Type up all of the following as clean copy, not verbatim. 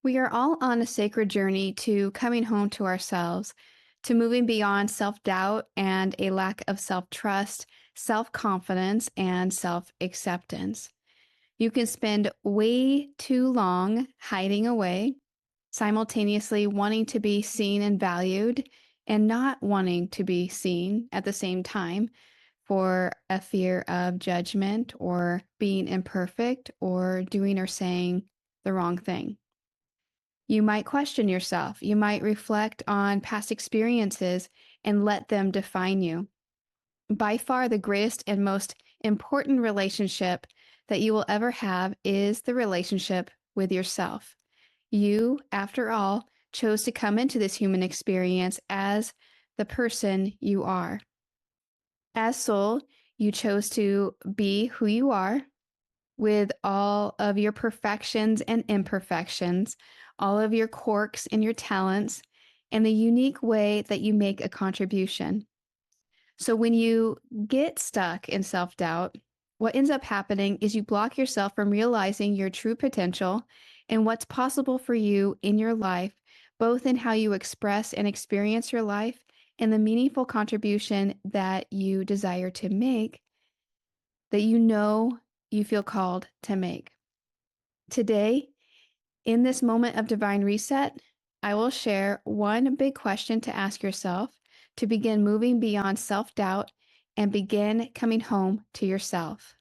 We are all on a sacred journey to coming home to ourselves, to moving beyond self doubt and a lack of self trust, self confidence, and self acceptance. You can spend way too long hiding away, simultaneously wanting to be seen and valued, and not wanting to be seen at the same time for a fear of judgment or being imperfect or doing or saying the wrong thing. You might question yourself. You might reflect on past experiences and let them define you. By far, the greatest and most important relationship that you will ever have is the relationship with yourself. You, after all, chose to come into this human experience as the person you are. As soul, you chose to be who you are with all of your perfections and imperfections, all of your quirks and your talents, and the unique way that you make a contribution. So when you get stuck in self doubt, what ends up happening is you block yourself from realizing your true potential and what's possible for you in your life, both in how you express and experience your life and the meaningful contribution that you desire to make, that you feel called to make. Today, in this moment of divine reset, I will share one big question to ask yourself to begin moving beyond self doubt and begin coming home to yourself.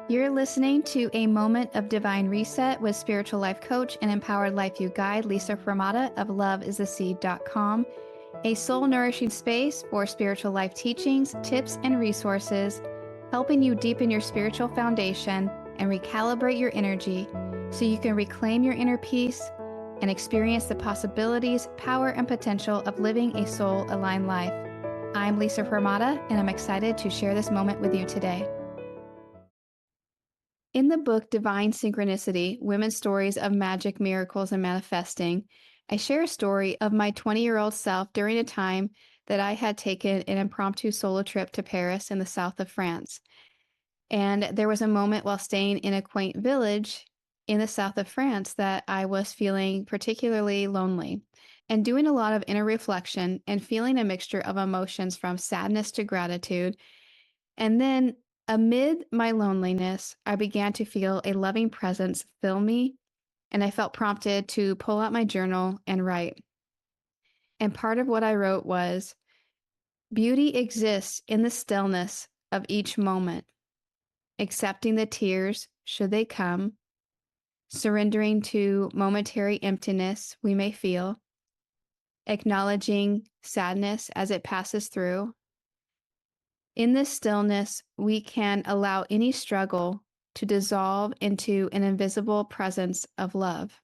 You're listening to a moment of divine reset with spiritual life coach and empowered life you guide, Lisa Hromada of loveistheseed.com, a soul nourishing space for spiritual life teachings, tips, and resources, helping you deepen your spiritual foundation and recalibrate your energy so you can reclaim your inner peace and experience the possibilities, power, and potential of living a soul-aligned life. I'm Lisa Hromada, and I'm excited to share this moment with you today. In the book Divine Synchronicity, Women's Stories of Magic, Miracles, and Manifesting, I share a story of my 20-year-old self during a time that I had taken an impromptu solo trip to Paris in the south of France. And there was a moment while staying in a quaint village in the south of France that I was feeling particularly lonely and doing a lot of inner reflection and feeling a mixture of emotions from sadness to gratitude. And then amid my loneliness, I began to feel a loving presence fill me, and I felt prompted to pull out my journal and write. And part of what I wrote was, beauty exists in the stillness of each moment, accepting the tears should they come, surrendering to momentary emptiness we may feel, acknowledging sadness as it passes through. In this stillness, we can allow any struggle to dissolve into an invisible presence of love.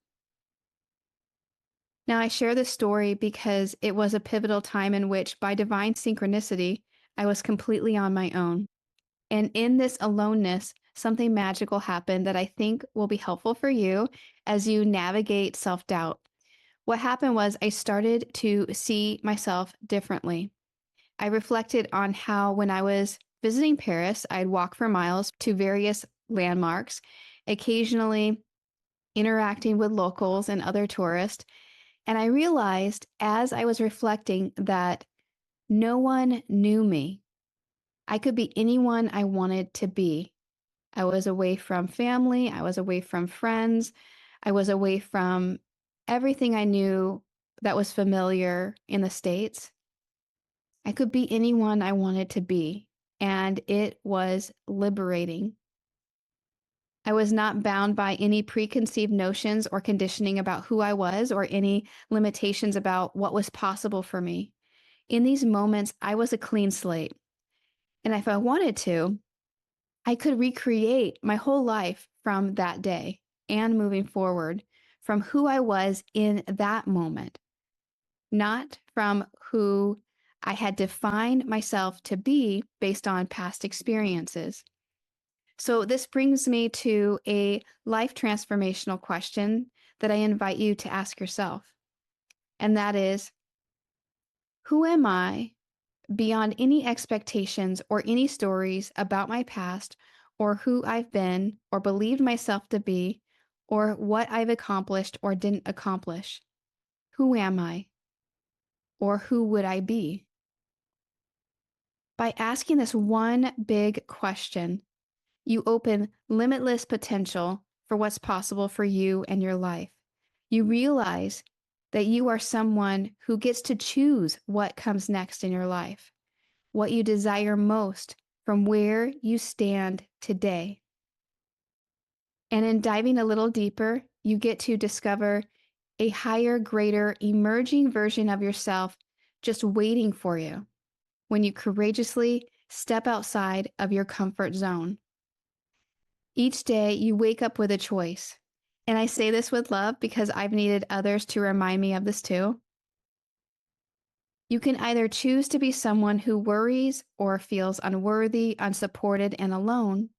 Now, I share this story because it was a pivotal time in which, by divine synchronicity, I was completely on my own. And in this aloneness, something magical happened that I think will be helpful for you as you navigate self-doubt. What happened was I started to see myself differently. I reflected on how when I was visiting Paris, I'd walk for miles to various landmarks, occasionally interacting with locals and other tourists. And I realized as I was reflecting that no one knew me. I could be anyone I wanted to be. I was away from family. I was away from friends. I was away from everything I knew that was familiar in the States. I could be anyone I wanted to be, and it was liberating. I was not bound by any preconceived notions or conditioning about who I was or any limitations about what was possible for me. In these moments, I was a clean slate. And if I wanted to, I could recreate my whole life from that day and moving forward from who I was in that moment, not from who I had defined myself to be based on past experiences. So this brings me to a life transformational question that I invite you to ask yourself. And that is, who am I beyond any expectations or any stories about my past or who I've been or believed myself to be or what I've accomplished or didn't accomplish. Who am I? Or who would I be? By asking this one big question, you open limitless potential for what's possible for you and your life. You realize that you are someone who gets to choose what comes next in your life, what you desire most from where you stand today. And in diving a little deeper, you get to discover a higher, greater, emerging version of yourself just waiting for you when you courageously step outside of your comfort zone. Each day, you wake up with a choice. And I say this with love because I've needed others to remind me of this too. You can either choose to be someone who worries or feels unworthy, unsupported, and alone,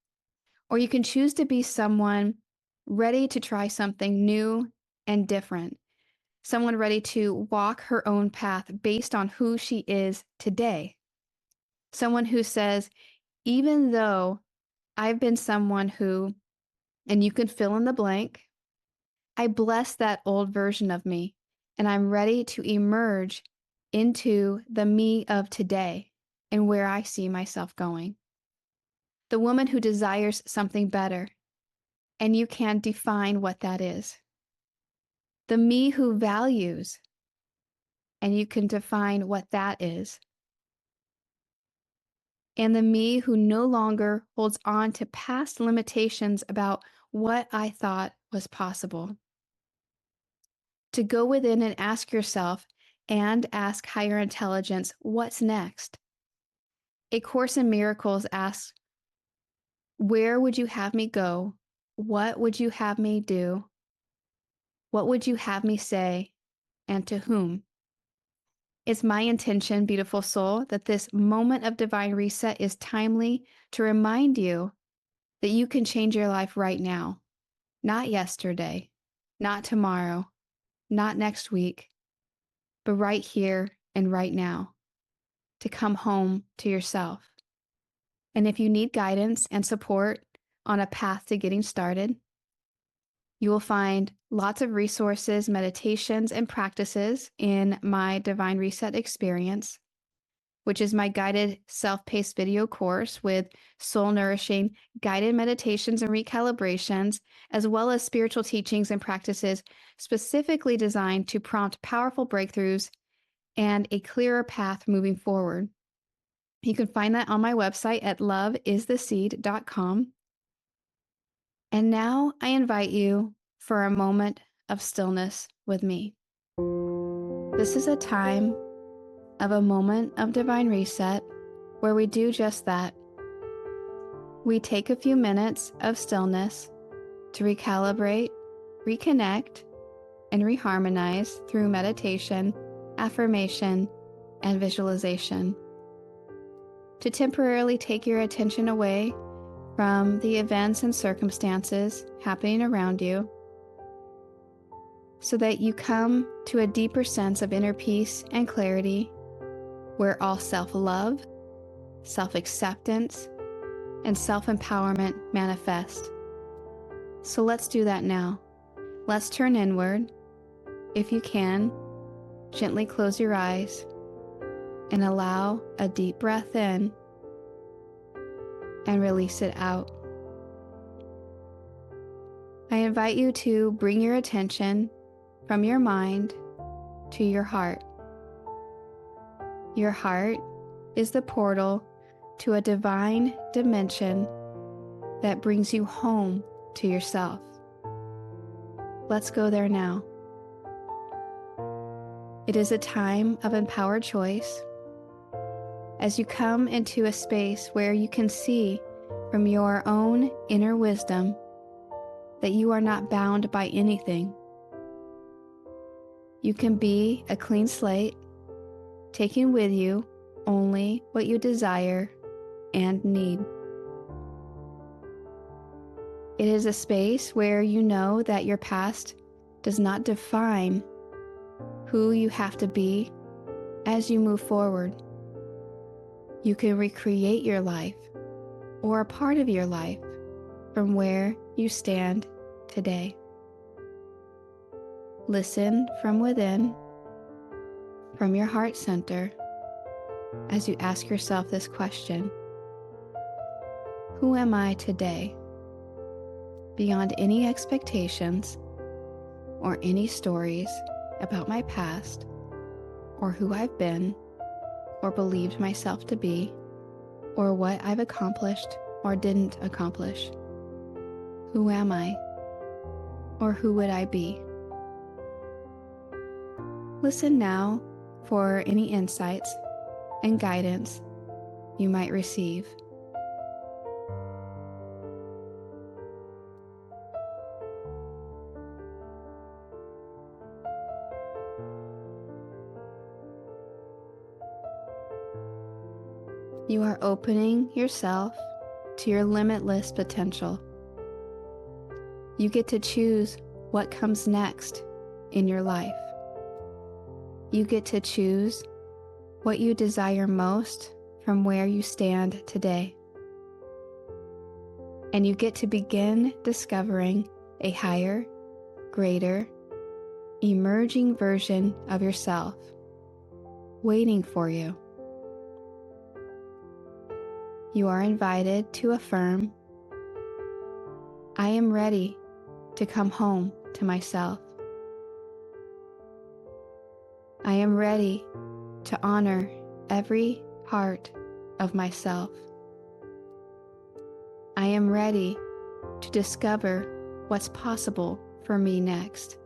or you can choose to be someone ready to try something new and different, someone ready to walk her own path based on who she is today, someone who says, even though I've been someone who, and you can fill in the blank, I bless that old version of me, and I'm ready to emerge into the me of today and where I see myself going. The woman who desires something better, and you can define what that is. The me who values, and you can define what that is. And the me who no longer holds on to past limitations about what I thought was possible. To go within and ask yourself and ask higher intelligence, what's next? A Course in Miracles asks, where would you have me go? What would you have me do? What would you have me say? And to whom? It's my intention, beautiful soul, that this moment of divine reset is timely to remind you that you can change your life right now, not yesterday, not tomorrow, not next week, but right here and right now, to come home to yourself. And if you need guidance and support on a path to getting started, you will find lots of resources, meditations, and practices in my Divine Reset experience, which is my guided self-paced video course with soul-nourishing guided meditations and recalibrations, as well as spiritual teachings and practices specifically designed to prompt powerful breakthroughs and a clearer path moving forward. You can find that on my website at loveistheseed.com. And now I invite you for a moment of stillness with me. This is a time of a moment of divine reset where we do just that. We take a few minutes of stillness to recalibrate, reconnect, and reharmonize through meditation, affirmation, and visualization. To temporarily take your attention away from the events and circumstances happening around you, so that you come to a deeper sense of inner peace and clarity, where all self-love, self-acceptance, and self-empowerment manifest. So let's do that now. Let's turn inward. If you can, gently close your eyes and allow a deep breath in and release it out. I invite you to bring your attention from your mind to your heart. Your heart is the portal to a divine dimension that brings you home to yourself. Let's go there now. It is a time of empowered choice as you come into a space where you can see from your own inner wisdom that you are not bound by anything. You can be a clean slate, taking with you only what you desire and need. It is a space where you know that your past does not define who you have to be as you move forward. You can recreate your life or a part of your life from where you stand today. Listen from within, from your heart center, as you ask yourself this question: who am I today? Beyond any expectations or any stories about my past or who I've been or believed myself to be or what I've accomplished or didn't accomplish. Who am I? Or who would I be? Listen now for any insights and guidance you might receive. You are opening yourself to your limitless potential. You get to choose what comes next in your life. You get to choose what you desire most from where you stand today. And you get to begin discovering a higher, greater, emerging version of yourself waiting for you. You are invited to affirm, I am ready to come home to myself. I am ready to honor every part of myself. I am ready to discover what's possible for me next.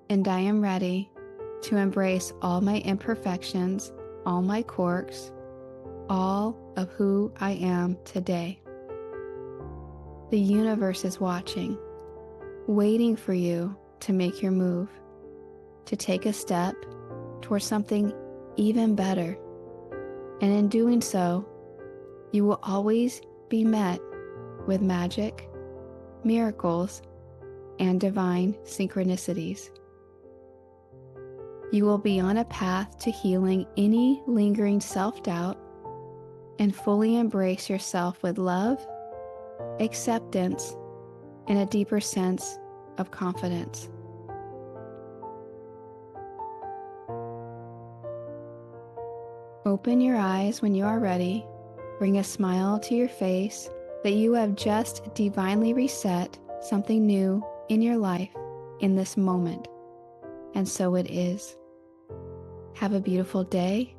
And I am ready to embrace all my imperfections, all my quirks, all of who I am today. The universe is watching, waiting for you to make your move, to take a step towards something even better. And in doing so, you will always be met with magic, miracles, and divine synchronicities. You will be on a path to healing any lingering self-doubt and fully embrace yourself with love, acceptance, and a deeper sense of confidence. Open your eyes when you are ready. Bring a smile to your face that you have just divinely reset something new in your life in this moment. And so it is. Have a beautiful day,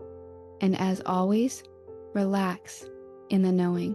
and as always, relax in the knowing.